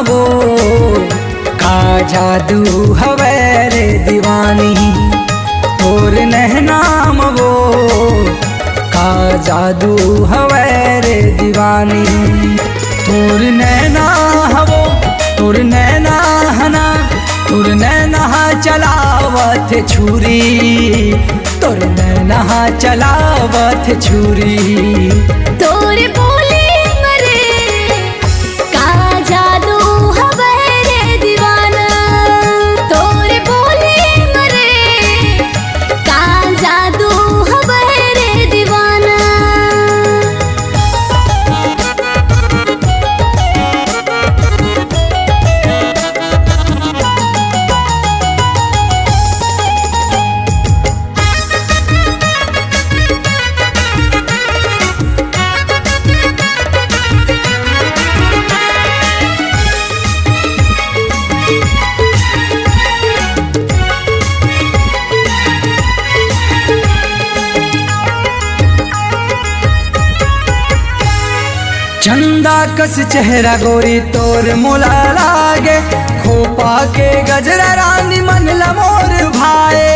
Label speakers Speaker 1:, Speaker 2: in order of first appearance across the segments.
Speaker 1: वो का जादू हवे रे दीवानी, तोर नहनाम वो का जादू हवे रे दीवानी। तोर नैना हवो तोर नैना हना, तोर नैना चलावत छुरी, तोर नैना चलावत छुरी।
Speaker 2: तोर बोले मरे का जादू हवे रे दीवाना, तोर बोले मरे का जादू हवे रे दीवाना।
Speaker 1: चंदा कस चेहरा गोरी तोर मोला लागे, खोपा के गजरा रानी मन लमोर भाए।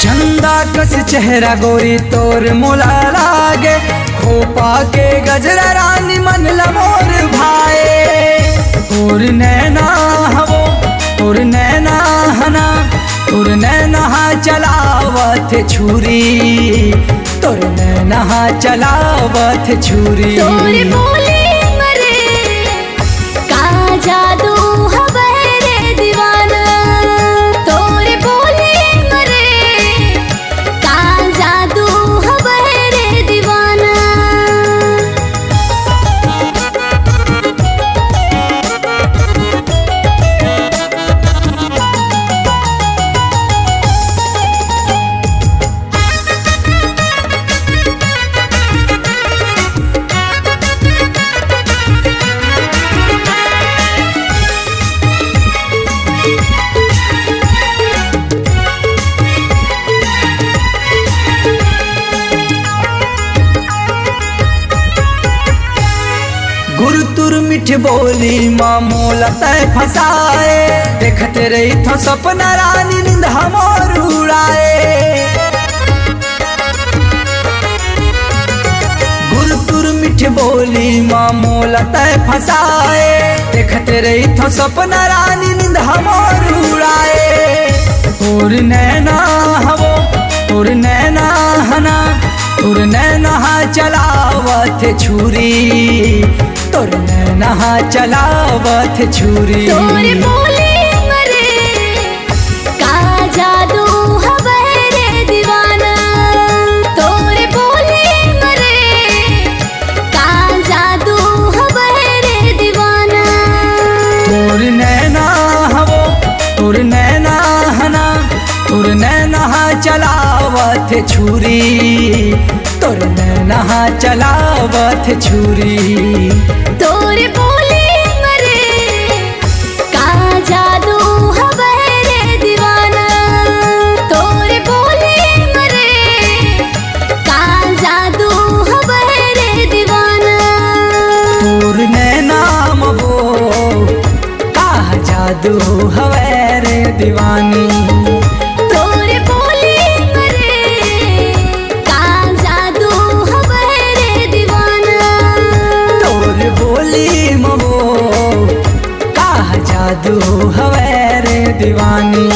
Speaker 1: चंदा कस चेहरा गोरी तोर मोला लागे, खोपा के गजरा रानी मन लमोर भाए। तोर नैना हवो तोर नैना हना, तोर नैना चलावत छुरी, तोर नैना चलावत छुरी।
Speaker 2: तोर बोले मरे का जादू हवे रे दीवाना, तोर बोले मरे का जादू हवे रे दीवाना।
Speaker 1: गुरु तुर मिठ बोली माँ मोला तय फसाए, देखते रही थो सपना रानी नींद हमोर उड़ाए। गुरु तुर मिठ बोली माँ मोला तय फसाए, देखते रही थो सपना रानी नींद हमोर उड़ाए। तोर नैना हवो तोर नैना हना, तोर नैना चलावत छुरी, तोर नैना चलावत छुरी।
Speaker 2: तोर बोले मरे का जादू हवे रे दीवाना, तोर बोले मरे का जादू हवे रे दीवाना।
Speaker 1: तोर नैना हवो तोर नैना हना, तोर नैना चलावत छुरी, तोर नैना चलावत छुरी।
Speaker 2: तोर बोले मरे का जादू हवे रे दीवाना, तोर बोले मरे का जादू हवे रे दीवाना।
Speaker 1: तोर नैना वो का जादू हवे रे दीवानी,
Speaker 2: तोर बोले मरे का जादू हवे रे दीवाना।
Speaker 1: तोर बोली मो का जादू हवे रे दीवानी।